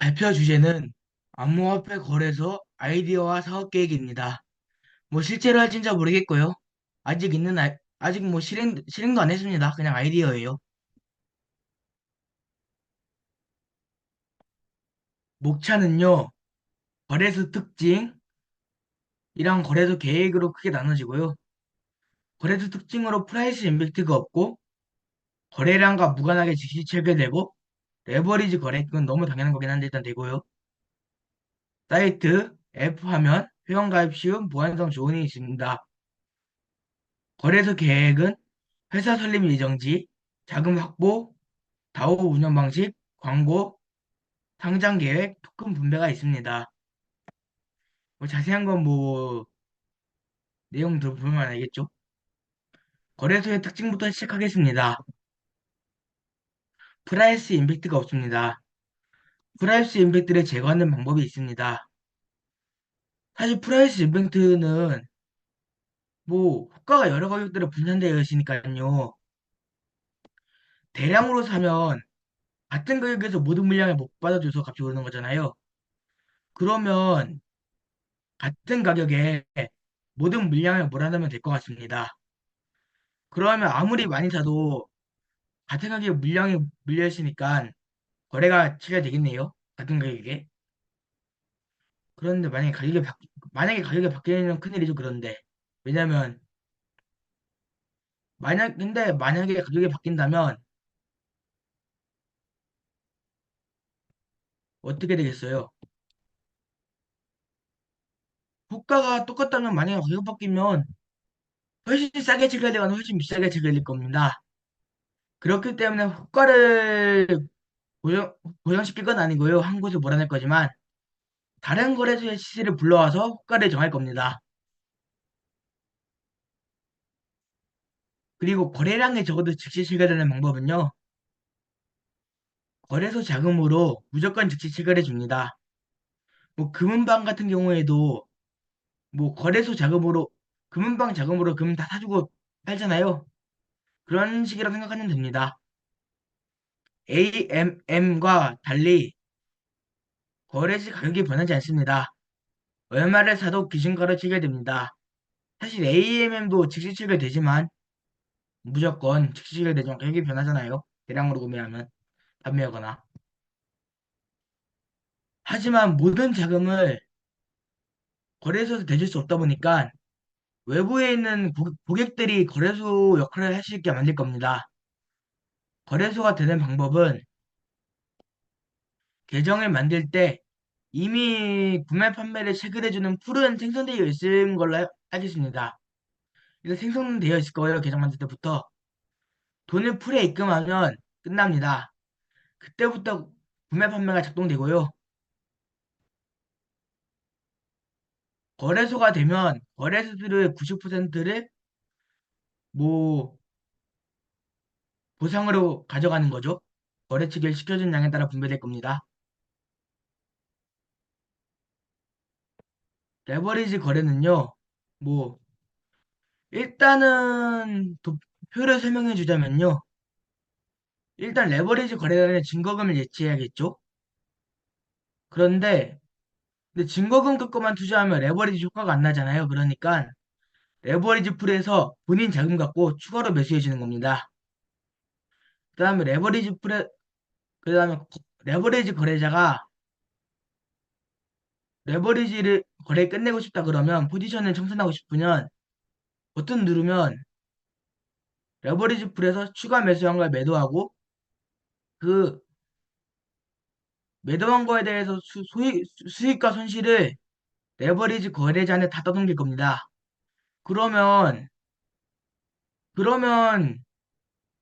발표 주제는 암호화폐 거래소 아이디어와 사업 계획입니다. 뭐 실제로 할진 잘 모르겠고요. 아직 뭐 실행도 안 했습니다. 그냥 아이디어예요. 목차는요, 거래소 특징이랑 거래소 계획으로 크게 나눠지고요. 거래소 특징으로 프라이스 임팩트가 없고, 거래량과 무관하게 즉시 체결되고, 레버리지 거래, 그건 너무 당연한 거긴 한데 일단 되고요. 사이트, 앱 화면, 회원가입 쉬움, 보안성 조언이 있습니다. 거래소 계획은 회사 설립 예정지, 자금 확보, 다오 운영 방식, 광고, 상장 계획, 토큰 분배가 있습니다. 뭐 자세한 건 뭐 내용 들어보면 알겠죠? 거래소의 특징부터 시작하겠습니다. 프라이스 임팩트가 없습니다. 프라이스 임팩트를 제거하는 방법이 있습니다. 사실 프라이스 임팩트는 뭐 효과가 여러 가격대로 분산되어 있으니까요. 대량으로 사면 같은 가격에서 모든 물량을 못 받아줘서 값이 오르는 거잖아요. 그러면 같은 가격에 모든 물량을 몰아넣으면 될 것 같습니다. 그러면 아무리 많이 사도 같은 가격에 물량이 물려있으니까 거래가 체결되겠네요. 같은 가격에. 그런데 만약에 가격이 바뀌면 큰일이죠. 그런데 왜냐면 만약에 가격이 바뀐다면 어떻게 되겠어요? 호가가 똑같다면 만약에 가격 바뀌면 훨씬 싸게 체결되거나 훨씬 비싸게 체결될 겁니다. 그렇기 때문에 호가를 고정, 고정시킬 건 아니고요. 한 곳에 몰아낼 거지만 다른 거래소의 시세를 불러와서 호가를 정할 겁니다. 그리고 거래량이 적어도 즉시 체결되는 방법은요. 거래소 자금으로 무조건 즉시 체결해 줍니다. 뭐 금은방 같은 경우에도 뭐 거래소 자금으로 금은방 자금으로 금 다 사주고 팔잖아요. 그런 식이라고 생각하면 됩니다. AMM과 달리 거래시 가격이 변하지 않습니다. 얼마를 사도 기준가로 체결됩니다. 사실 AMM도 즉시 체결되지만 무조건 즉시 체결되지만 가격이 변하잖아요. 대량으로 구매하면 판매하거나. 하지만 모든 자금을 거래소에서 대줄 수 없다 보니까 외부에 있는 고객들이 거래소 역할을 할 수 있게 만들 겁니다. 거래소가 되는 방법은 계정을 만들 때 이미 구매 판매를 체결해주는 풀은 생성되어 있을 걸로 알겠습니다. 이거 생성되어 있을 거예요. 계정 만들 때부터. 돈을 풀에 입금하면 끝납니다. 그때부터 구매 판매가 작동되고요. 거래소가 되면 거래소들의 90%를 뭐 보상으로 가져가는 거죠. 거래 측에 시켜준 양에 따라 분배될 겁니다. 레버리지 거래는요. 뭐 일단은 표를 설명해 주자면요. 일단 레버리지 거래라는 증거금을 예치해야겠죠. 그런데 근데 증거금 갖고만 투자하면 레버리지 효과가 안 나잖아요. 그러니까 레버리지 풀에서 본인 자금 갖고 추가로 매수해 주는 겁니다. 그다음에 그다음에 레버리지 거래자가 레버리지를 거래 끝내고 싶다 그러면 포지션을 청산하고 싶으면 버튼 누르면 레버리지 풀에서 추가 매수한 걸 매도하고 그 매도한 거에 대해서 수익과 손실을 레버리지 거래자한테 다 떠넘길 겁니다. 그러면 그러면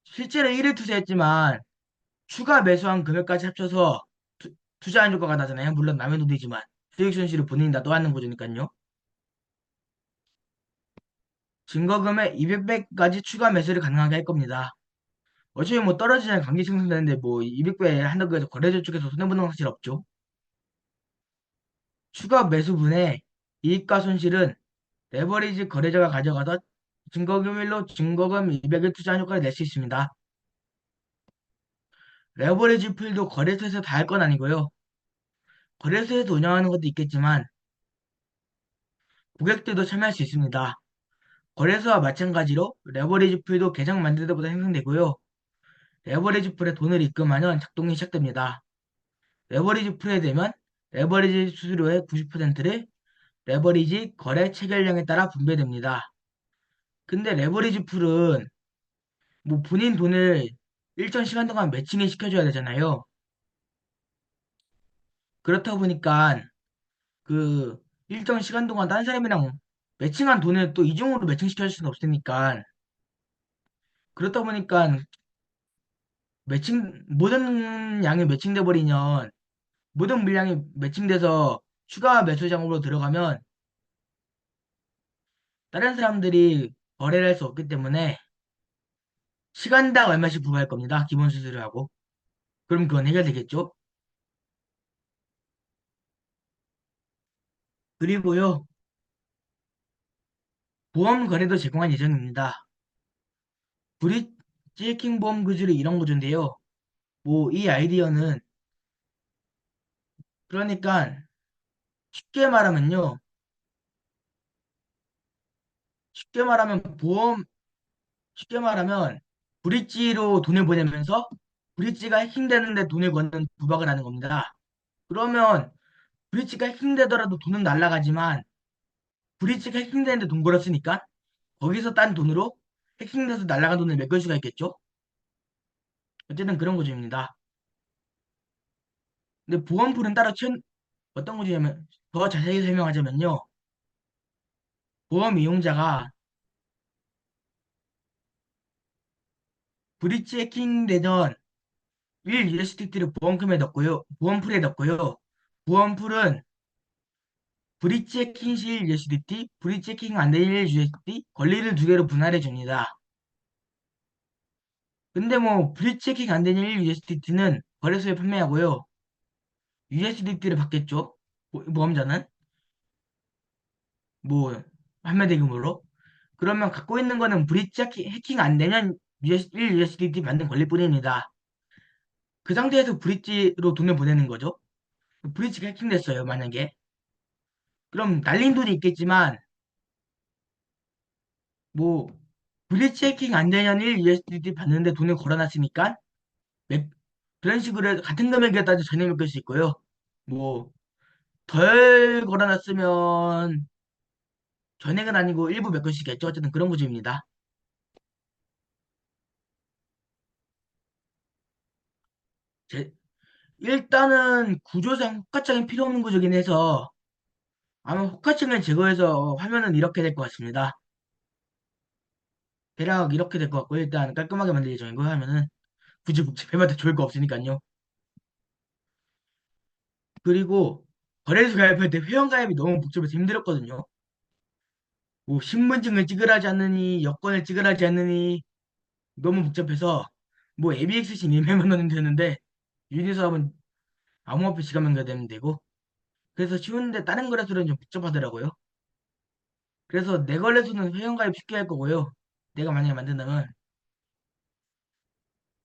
실제로 1을 투자했지만 추가 매수한 금액까지 합쳐서 투자한 효과가 나잖아요. 물론 남의 돈이지만 수익 손실을 본인이 다 떠안는 거니까요. 증거금의 200배까지 추가 매수를 가능하게 할 겁니다. 어차피 뭐 떨어지는 관계 생성되는데 뭐 200배 한다고 해서 거래소 쪽에서 손해보는 사실 없죠. 추가 매수분의 이익과 손실은 레버리지 거래자가 가져가던 증거금일로 증거금 200을 투자한 효과를 낼 수 있습니다. 레버리지 풀도 거래소에서 다 할 건 아니고요. 거래소에서 운영하는 것도 있겠지만 고객들도 참여할 수 있습니다. 거래소와 마찬가지로 레버리지 풀도 계정 만들 때보다 생성되고요. 레버리지 풀에 돈을 입금하면 작동이 시작됩니다. 레버리지 풀에 되면 레버리지 수수료의 90%를 레버리지 거래 체결량에 따라 분배됩니다. 근데 레버리지 풀은 뭐 본인 돈을 일정 시간 동안 매칭을 시켜줘야 되잖아요. 그렇다 보니까 그 일정 시간 동안 다른 사람이랑 매칭한 돈을 또 이중으로 매칭시켜 줄 수는 없으니까 그렇다 보니까 모든 양이 매칭돼 버리면 모든 물량이 매칭돼서 추가 매수 장으로 들어가면 다른 사람들이 거래를 할 수 없기 때문에 시간당 얼마씩 부과할 겁니다. 기본 수수료 하고. 그럼 그건 해결되겠죠? 그리고요, 보험 거래도 제공할 예정입니다. 브릿지 해킹 보험 구조를 이런 구조인데요. 뭐 이 아이디어는 그러니까 쉽게 말하면요. 쉽게 말하면 쉽게 말하면 브릿지로 돈을 보내면서 브릿지가 해킹되는데 돈을 거는 부박을 하는 겁니다. 그러면 브릿지가 해킹되더라도 돈은 날라가지만 브릿지가 해킹되는데 돈 걸었으니까 거기서 딴 돈으로 해킹돼서 날라간 돈을 메꿀 수가 있겠죠? 어쨌든 그런 구조입니다. 근데 보험풀은 따로 어떤 구조냐면 더 자세히 설명하자면요. 보험 이용자가 브릿지 해킹되던 1USDT를 보험금에 넣고요. 보험풀에 넣고요. 보험풀은 브릿지 해킹 시 1USDT, 브릿지 해킹 안 된 1USDT, 권리를 두 개로 분할해 줍니다. 근데 뭐 브릿지 해킹 안 된 1USDT는 거래소에 판매하고요. USDT를 받겠죠. 보험자는 뭐 판매 대금으로. 그러면 갖고 있는 거는 브릿지 해킹 안 되면 1USDT 받는 권리뿐입니다. 그 상태에서 브릿지로 돈을 보내는 거죠. 브릿지가 해킹됐어요, 만약에. 그럼 날린 돈이 있겠지만 뭐 브릿지 해킹 안 되면 1USDT 받는데 돈을 걸어놨으니까 몇- 그런 식으로 해서 같은 금액에 따져 전액 묶을 수 있고요. 뭐 덜 걸어놨으면 전액은 아니고 일부 메꿀 수 있겠죠. 어쨌든 그런 구조입니다. 제- 일단은 구조상 호가창이 필요 없는 구조긴 해서 아마 호가창을 제거해서 화면은 이렇게 될 것 같습니다. 대략 이렇게 될 것 같고 일단 깔끔하게 만들 예정이고 하면은 굳이 복잡해봐도 좋을 거 없으니까요. 그리고 거래소 가입할 때 회원가입이 너무 복잡해서 힘들었거든요. 뭐 신분증을 찍으라지 않느니 여권을 찍으라지 않느니 너무 복잡해서 뭐 ABXC 님에만 넣으면 되는데 유니스업은 암호화폐 지갑만 가야 되면 되고 그래서 쉬운데 다른 거래소는 좀 복잡하더라고요. 그래서 내 거래소는 회원가입 쉽게 할 거고요. 내가 만약에 만든다면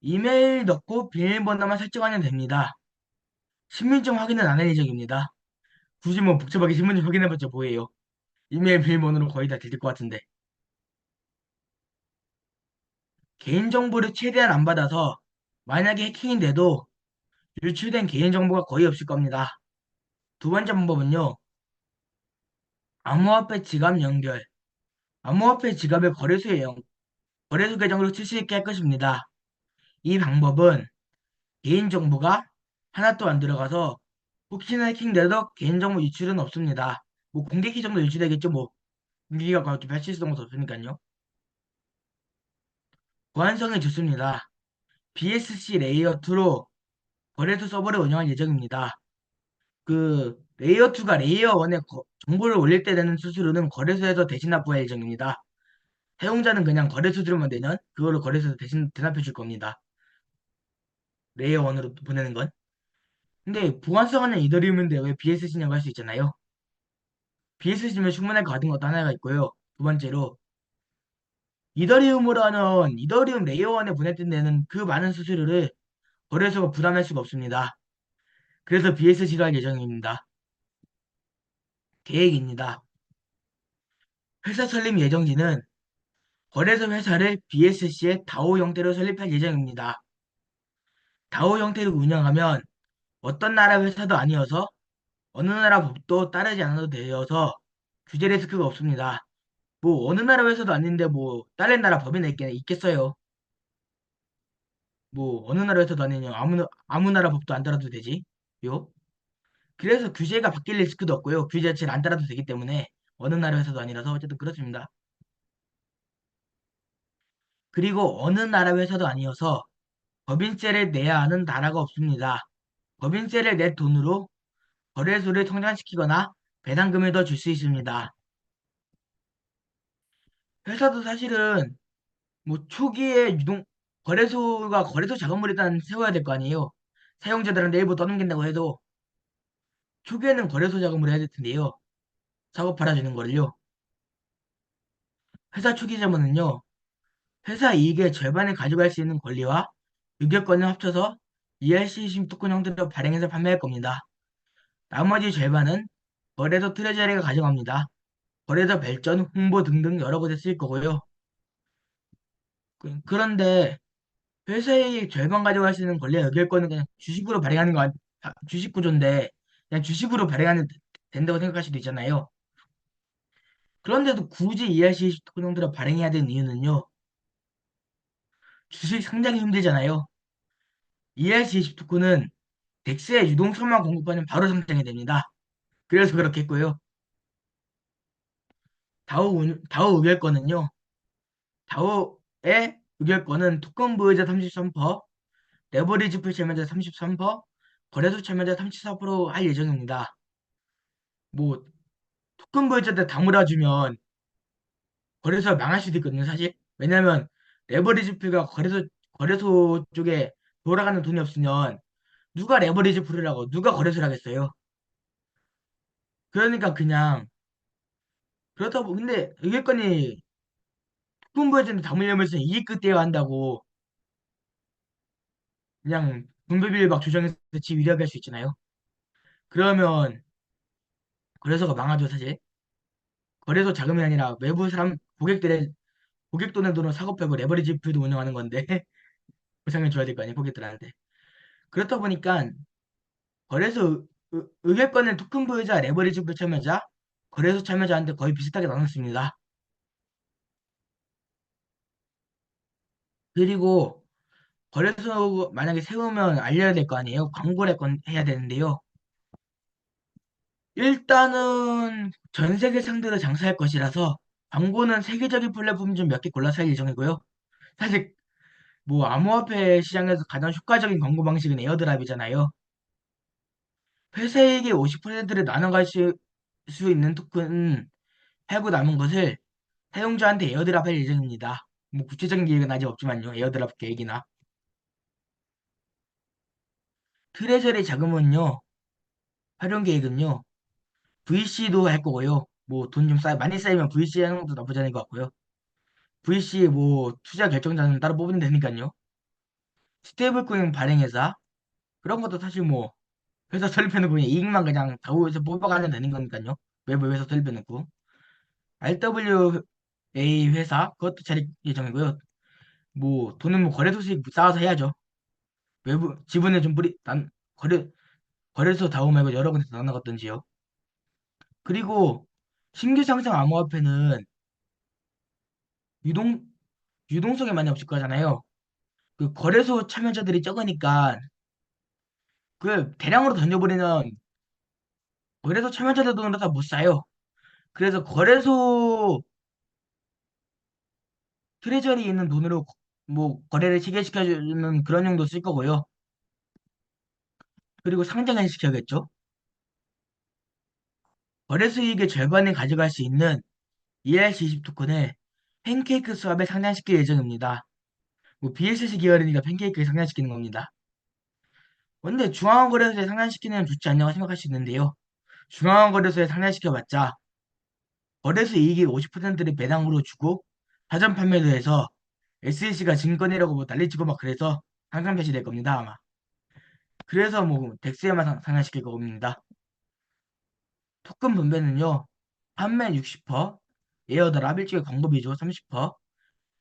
이메일 넣고 비밀번호만 설정하면 됩니다. 신분증 확인은 안 할 예정입니다. 굳이 뭐 복잡하게 신분증 확인해봤자 뭐예요. 이메일 비밀번호로 거의 다 될 것 같은데. 개인정보를 최대한 안 받아서 만약에 해킹인데도 유출된 개인정보가 거의 없을 겁니다. 두 번째 방법은요. 암호화폐 지갑 연결. 암호화폐 지갑을 거래소 계정으로 칠 수 있게 할 것입니다. 이 방법은 개인정보가 하나도 안 들어가서 혹시나 해킹돼도 개인정보 유출은 없습니다. 뭐 공개키 정도 유출되겠죠. 뭐 공개키가 그렇게 발실성 것도 없으니까요. 보안성이 좋습니다. BSC 레이어 2로 거래소 서버를 운영할 예정입니다. 그 레이어 2가 레이어 1에 정보를 올릴 때 되는 수수료는 거래소에서 대신 납부할 예정입니다. 사용자는 그냥 거래 수수료만 내면 그걸로 거래소에서 대신 대납해 줄 겁니다. 레이어 1으로 보내는 건. 근데 보안성은 이더리움인데 왜 BSC냐고 할 수 있잖아요. BSC면 충분할 것 같은 것도 하나가 있고요. 두 번째로 이더리움으로 하는 이더리움 레이어 1에 보낼 때 내는 그 많은 수수료를 거래소가 부담할 수가 없습니다. 그래서 BSC로 할 예정입니다. 계획입니다. 회사 설립 예정지는 거래소 회사를 BSC의 다오 형태로 설립할 예정입니다. 다오 형태로 운영하면 어떤 나라 회사도 아니어서 어느 나라 법도 따르지 않아도 되어서 규제 리스크가 없습니다. 뭐 어느 나라 회사도 아닌데 뭐 다른 나라 법이나 있겠어요. 뭐 어느 나라 회사도 아니냐 아무 나라 법도 안 따라도 되지. 요. 그래서 규제가 바뀔 리스크도 없고요. 규제 자체를 안 따라도 되기 때문에 어느 나라 회사도 아니라서 어쨌든 그렇습니다. 그리고 어느 나라 회사도 아니어서 법인세를 내야 하는 나라가 없습니다. 법인세를 내 돈으로 거래소를 성장시키거나 배당금을 더 줄 수 있습니다. 회사도 사실은 뭐 초기에 거래소가 거래소 작업을 일단 세워야 될 거 아니에요. 사용자들한테 일부 떠넘긴다고 해도 초기에는 거래소 자금을 해야 될 텐데요. 사고 팔아주는 거를요. 회사 초기 자문은요. 회사 이익의 절반을 가져갈 수 있는 권리와 유격권을 합쳐서 ERC 심투권 형태로 발행해서 판매할 겁니다. 나머지 절반은 거래소 트레저리가 가져갑니다. 거래소 발전, 홍보 등등 여러 곳에 쓰일 거고요. 그런데 회사의 절반 가져갈 수 있는 권리와 의결권은 그냥 주식으로 발행하는 주식 구조인데 그냥 주식으로 발행하는 된다고 생각할 수도 있잖아요. 그런데도 굳이 ERC 토큰 형태로 발행해야 되는 이유는요. 주식 상장이 힘들잖아요. ERC 토큰은 덱스의 유동성만 공급하면 바로 상장이 됩니다. 그래서 그렇게 했고요. 다우 의결권은요. 다우의 의결권은 토큰 보유자 33%, 레버리지 풀 참여자 33%, 거래소 참여자 34%할 예정입니다. 뭐 토큰 보유자들 다 몰아주면 거래소가 망할 수도 있거든요, 사실. 왜냐면 레버리지 풀가 거래소 쪽에 돌아가는 돈이 없으면 누가 레버리지 풀을 하고 누가 거래소를 하겠어요. 그러니까 그냥 그렇다고 근데 의결권이 토큰 보유자한테 다 물려면서 이익 극대화 한다고 그냥 분배비를 막 조정해서 지 위리하게 할 수 있잖아요. 그러면 거래소가 망하죠, 사실. 거래소 자금이 아니라 외부 사람 고객 돈의 돈으로 사고 팔고 레버리지 풀도 운영하는 건데 보상을 줘야 될 거 아니에요, 고객들한테. 그렇다 보니까 거래소 의결권은 토큰 보유자, 레버리지 풀 참여자, 거래소 참여자한테 거의 비슷하게 나눴습니다. 그리고 거래소 만약에 세우면 알려야 될 거 아니에요? 광고를 해야 되는데요. 일단은 전 세계 상대로 장사할 것이라서 광고는 세계적인 플랫폼 중 몇 개 골라서 할 예정이고요. 사실 뭐 암호화폐 시장에서 가장 효과적인 광고 방식은 에어드랍이잖아요. 회사에게 50%를 나눠갈 수 있는 토큰 하고 남은 것을 사용자한테 에어드랍 할 예정입니다. 뭐 구체적인 계획은 아직 없지만요. 에어드랍 계획이나. 트레저리 자금은요. 활용 계획은요. VC도 할 거고요. 뭐 돈 좀 많이 쌓이면 VC 하는 것도 나쁘지 않을 것 같고요. VC 뭐 투자 결정자는 따로 뽑으면 되니까요. 스테이블코인 발행회사 그런 것도 사실 뭐 회사 설립해놓고 그냥 이익만 그냥 다우에서 뽑아가면 되는 거니까요. 외부 회사 설립해놓고 RWA 회사 그것도 차릴 예정이고요. 뭐 돈은 뭐 거래소 수익 쌓아서 해야죠. 외부 지분을 좀 거래소 다우 말고 여러 군데서 나눠갔던지요. 그리고 신규 상장 암호화폐는 유동 유동성이 많이 없을 거잖아요. 그 거래소 참여자들이 적으니까 그 대량으로 던져버리면 거래소 참여자들 돈으로 다 못 사요. 그래서 거래소 트레저리 있는 돈으로 뭐 거래를 체결시켜주는 그런 용도 쓸 거고요. 그리고 상장을 시켜야겠죠. 거래 수익의 절반을 가져갈 수 있는 ERC20 토큰을 팬케이크 수합에 상장시킬 예정입니다. 뭐 BSC 계열이니까 팬케이크에 상장시키는 겁니다. 근데 중앙거래소에 상장시키는 건 좋지 않냐고 생각할 수 있는데요. 중앙거래소에 상장시켜봤자 거래소 이익의 50%를 배당으로 주고 사전 판매도 해서 SEC가 증권이라고 뭐 난리치고 막 그래서 항상 배치될 겁니다 아마. 그래서 뭐 덱스에만 상향시킬 겁니다. 토큰 분배는요. 판매 60%, 에어드랍 일주일 광고 비중 30%,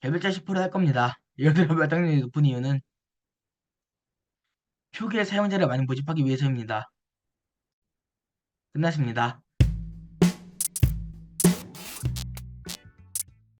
개별자 10%할 겁니다. 에어드랍 발당률이 높은 이유는 초기에 사용자를 많이 모집하기 위해서입니다. 끝났습니다.